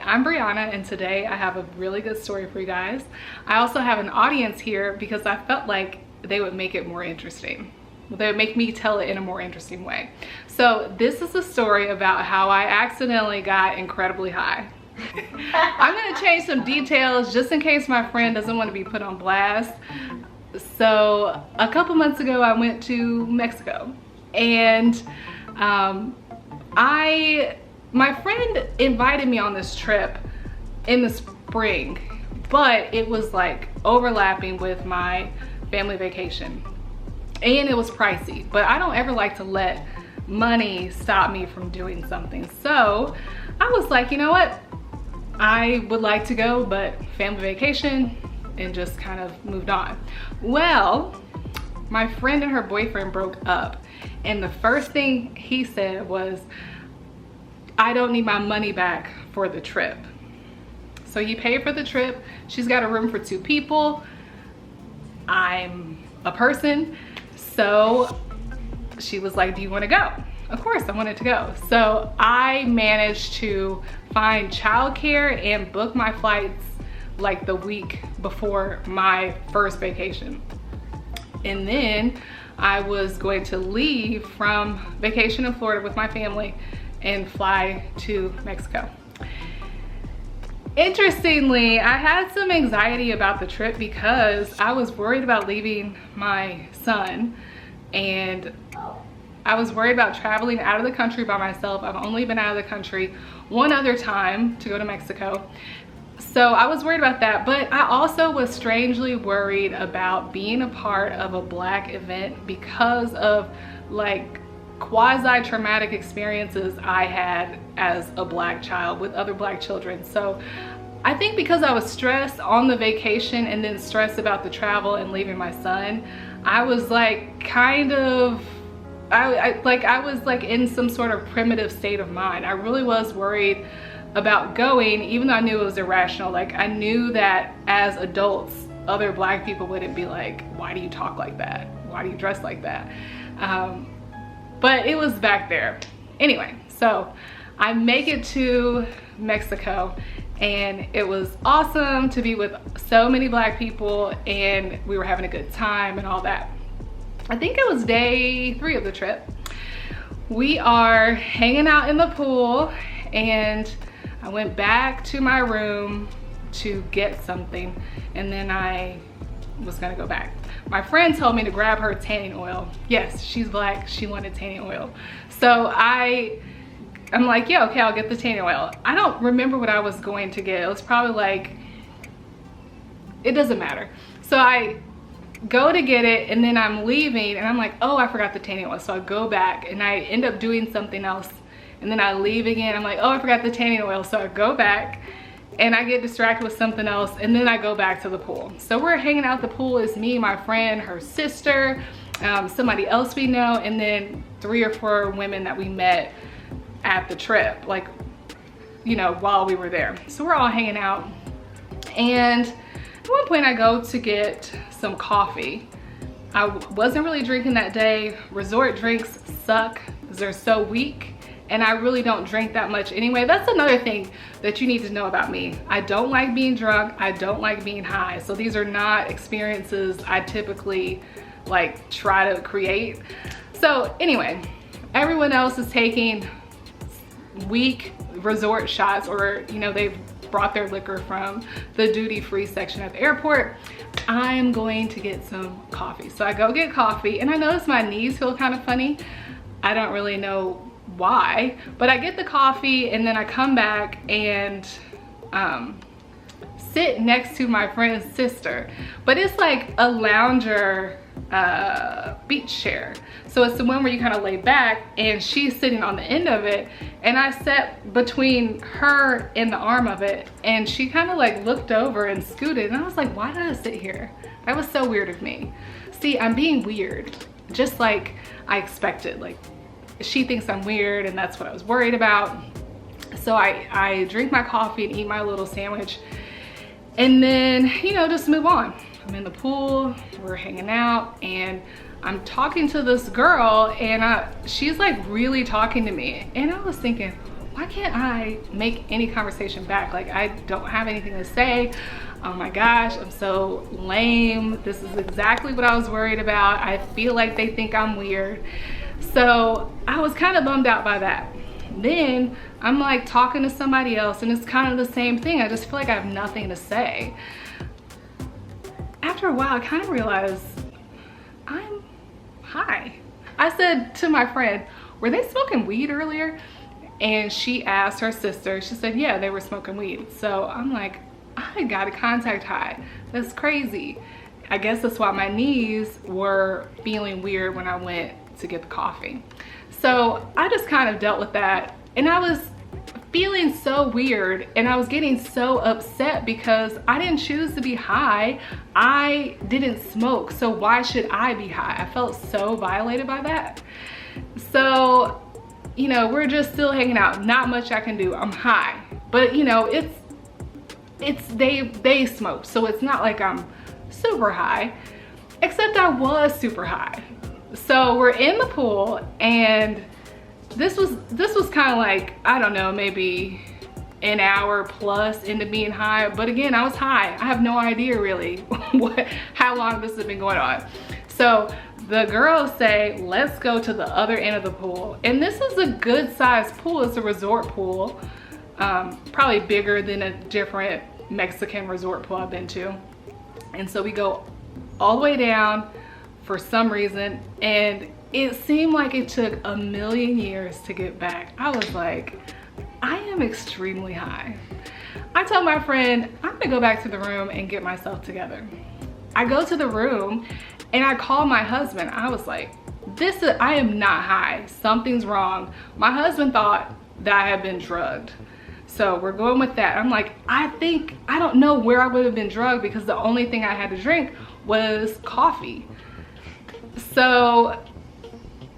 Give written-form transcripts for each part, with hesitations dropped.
I'm Brianna, and today I have a really good story for you guys. I also have an audience here because I felt like they would make it more interesting. They would make me tell it in a more interesting way. So this is a story about how I accidentally got incredibly high. I'm going to change some details just in case my friend doesn't want to be put on blast. So a couple months ago I went to Mexico, and my friend invited me on this trip in the spring, but it was like overlapping with my family vacation and it was pricey, but I don't ever like to let money stop me from doing something. So I was like, you know what, I would like to go, but family vacation, and just kind of moved on. Well, my friend and her boyfriend broke up, and the first thing he said was, I don't need my money back for the trip. So he paid for the trip. She's got a room for 2 people. I'm a person. So she was like, do you want to go? Of course I wanted to go. So I managed to find childcare and book my flights like the week before my first vacation. And then I was going to leave from vacation in Florida with my family and fly to Mexico. Interestingly, I had some anxiety about the trip because I was worried about leaving my son, and I was worried about traveling out of the country by myself. I've only been out of the country one other time to go to Mexico. So I was worried about that, but I also was strangely worried about being a part of a Black event because of like quasi-traumatic experiences I had as a Black child with other Black children. So I think because I was stressed on the vacation and then stressed about the travel and leaving my son, I was like kind of, I was like in some sort of primitive state of mind. I really was worried about going, even though I knew it was irrational. Like I knew that as adults, other Black people wouldn't be like, why do you talk like that? Why do you dress like that? But it was back there. Anyway, so I make it to Mexico, and it was awesome to be with so many Black people, and we were having a good time and all that. I think it was day 3 of the trip. We are hanging out in the pool, and I went back to my room to get something, and then I was gonna go back. My friend told me to grab her tanning oil. Yes, she's Black, she wanted tanning oil. So I'm like, yeah, okay, I'll get the tanning oil. I don't remember what I was going to get. It was probably like, it doesn't matter. So I go to get it, and then I'm leaving, and I'm like, oh, I forgot the tanning oil. So I go back, and I end up doing something else, and then I leave again. I'm like, oh, I forgot the tanning oil. So I go back, and I get distracted with something else, and then I go back to the pool. So we're hanging out at the pool. It's me, my friend, her sister, somebody else we know, and then 3 or 4 women that we met at the trip, like, you know, while we were there. So we're all hanging out, and at one point I go to get some coffee. I wasn't really drinking that day. Resort drinks suck because they're so weak, and I really don't drink that much anyway. That's another thing that you need to know about me. I don't like being drunk. I don't like being high. So these are not experiences I typically like try to create. So anyway, everyone else is taking weak resort shots, or you know, they've brought their liquor from the duty-free section at the airport. I'm going to get some coffee. So I go get coffee, and I notice my knees feel kind of funny. I don't really know why, but I get the coffee, and then I come back and sit next to my friend's sister, but it's like a lounger beach chair. So it's the one where you kind of lay back, and she's sitting on the end of it, and I sat between her and the arm of it, and she kind of like looked over and scooted, and I was like, why did I sit here? That was so weird of me. See, I'm being weird, just like I expected. Like, she thinks I'm weird, and that's what I was worried about. So I drink my coffee and eat my little sandwich, and then, you know, just move on. I'm in the pool, we're hanging out, and I'm talking to this girl, and she's like really talking to me, and I was thinking, why can't I make any conversation back? Like, I don't have anything to say. Oh my gosh, I'm so lame. This is exactly what I was worried about. I feel like they think I'm weird. So I was kind of bummed out by that. Then I'm like talking to somebody else and it's kind of the same thing. I just feel like I have nothing to say. After a while, I kind of realized I'm high. I said to my friend, were they smoking weed earlier? And she asked her sister, she said, yeah, they were smoking weed. So I'm like, I got a contact high. That's crazy. I guess that's why my knees were feeling weird when I went to get the coffee. So I just kind of dealt with that. And I was feeling so weird and I was getting so upset because I didn't choose to be high. I didn't smoke, so why should I be high? I felt so violated by that. So, you know, we're just still hanging out. Not much I can do. I'm high. But you know, they smoke, so it's not like I'm super high, except I was super high. So we're in the pool and this was kind of like, I don't know, maybe an hour plus into being high. But again, I was high. I have no idea really how long this has been going on. So the girls say, let's go to the other end of the pool. And this is a good sized pool. It's a resort pool, probably bigger than a different Mexican resort pool I've been to. And so we go all the way down for some reason, and it seemed like it took a million years to get back. I was like, I am extremely high. I told my friend, I'm gonna go back to the room and get myself together. I go to the room and I call my husband. I was like, I am not high. Something's wrong. My husband thought that I had been drugged. So we're going with that. I'm like, I don't know where I would have been drugged because the only thing I had to drink was coffee. So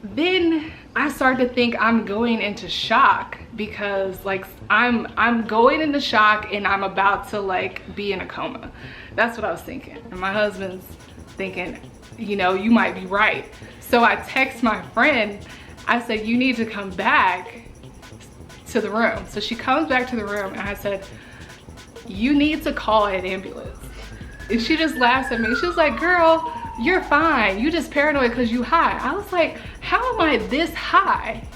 then I started to think I'm going into shock because like I'm going into shock and I'm about to like be in a coma. That's what I was thinking. And my husband's thinking, you know, you might be right. So I text my friend. I said, you need to come back to the room. So she comes back to the room and I said, you need to call an ambulance. And she just laughs at me. She was like, girl, you're fine. You just paranoid because you high. I was like, how am I this high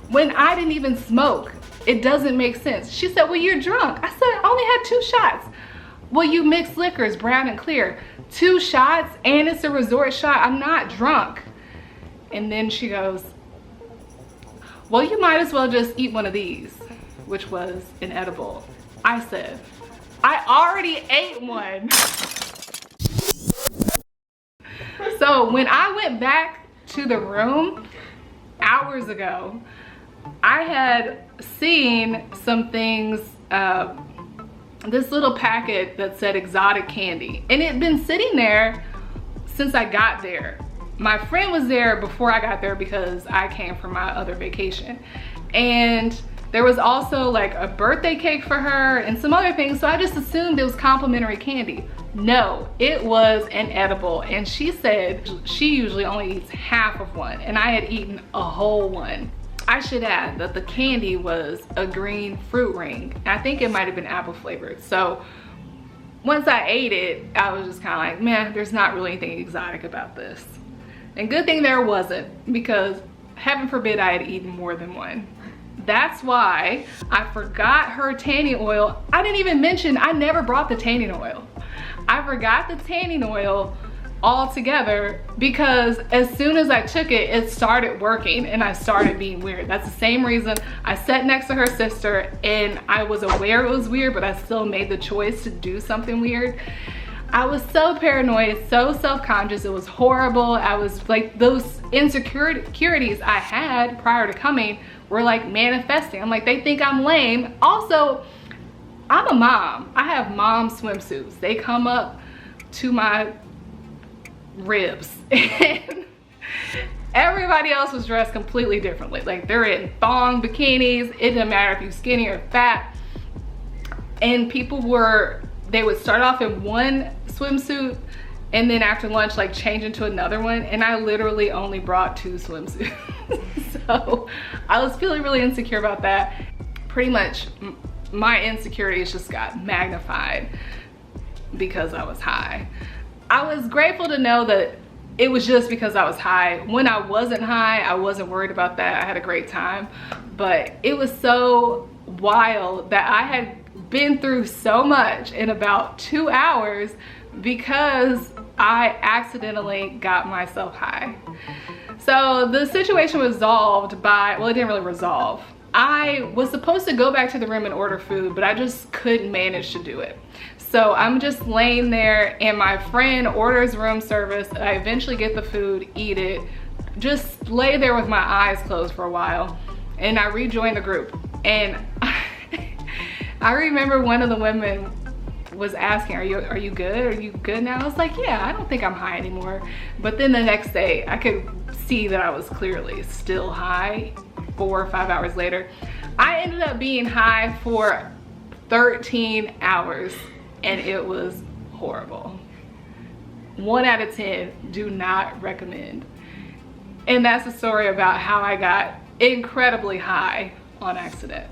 when I didn't even smoke? It doesn't make sense. She said, well, you're drunk. I said, I only had 2 shots. Well, you mix liquors, brown and clear. 2 shots and it's a resort shot. I'm not drunk. And then she goes, well, you might as well just eat one of these, which was an edible. I said, I already ate one. So when I went back to the room hours ago, I had seen some things, this little packet that said exotic candy, and it had been sitting there since I got there. My friend was there before I got there because I came from my other vacation. And there was also like a birthday cake for her and some other things. So I just assumed it was complimentary candy. No, it was an edible. And she said she usually only eats half of one and I had eaten a whole one. I should add that the candy was a green fruit ring. I think it might've been apple flavored. So once I ate it, I was just kind of like, man, there's not really anything exotic about this. And good thing there wasn't, because heaven forbid I had eaten more than one. That's why I forgot her tanning oil. I didn't even mention, I never brought the tanning oil. I forgot the tanning oil altogether because as soon as I took it, it started working and I started being weird. That's the same reason I sat next to her sister and I was aware it was weird, but I still made the choice to do something weird. I was so paranoid, so self-conscious. It was horrible. I was like, those insecurities I had prior to coming were like manifesting. I'm like, they think I'm lame. Also, I'm a mom. I have mom swimsuits. They come up to my ribs. And everybody else was dressed completely differently. Like they're in thong bikinis. It didn't matter if you're skinny or fat. And people they would start off in one swimsuit and then after lunch like change into another one, and I literally only brought 2 swimsuits. So I was feeling really insecure about that. pretty much my insecurities just got magnified because I was high. I was grateful to know that it was just because I was high. When I wasn't high, I wasn't worried about that. I had a great time. But it was so wild that I had been through so much in about 2 hours because I accidentally got myself high. So the situation resolved by, well, it didn't really resolve. I was supposed to go back to the room and order food, but I just couldn't manage to do it. So I'm just laying there and my friend orders room service. I eventually get the food, eat it, just lay there with my eyes closed for a while. And I rejoined the group. And I remember one of the women was asking, are you good? Are you good now? I was like, yeah, I don't think I'm high anymore. But then the next day I could see that I was clearly still high 4 or 5 hours later. I ended up being high for 13 hours and it was horrible. 1 out of 10, do not recommend. And that's a story about how I got incredibly high on accident.